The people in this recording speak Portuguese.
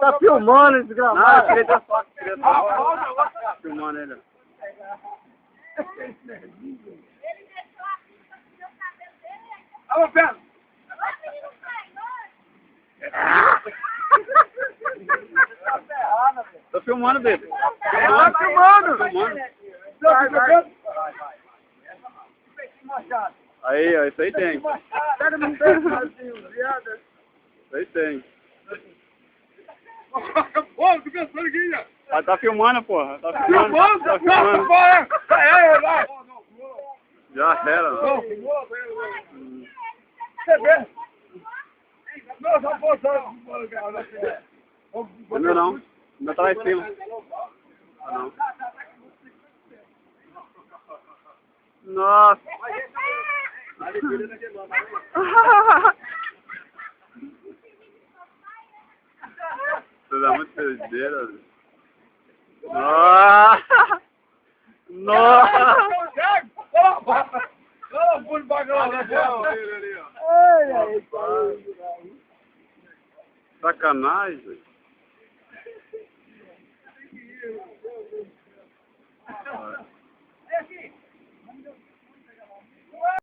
tá filmando esse gramado. Não, eu queria ter foto. Filmando ele. Ele deixou a fita no meu cabelo dele. Alô, Pedro! Ô, menino traidor! Tô filmando, bebê. Tá filmando. Aí, ó, isso aí tem. Pega no peito, assim, viado. Isso aí tem. Pô, tô pensando aqui, já. Tá filmando, porra. Tá filmando. Tá filmando. Já era. Você vê? Não, só posso. O meu não. O meu tá lá em cima. Ah, não. Nossa. Você dá muito perdeira. Nossa. Nossa. Sacanagem.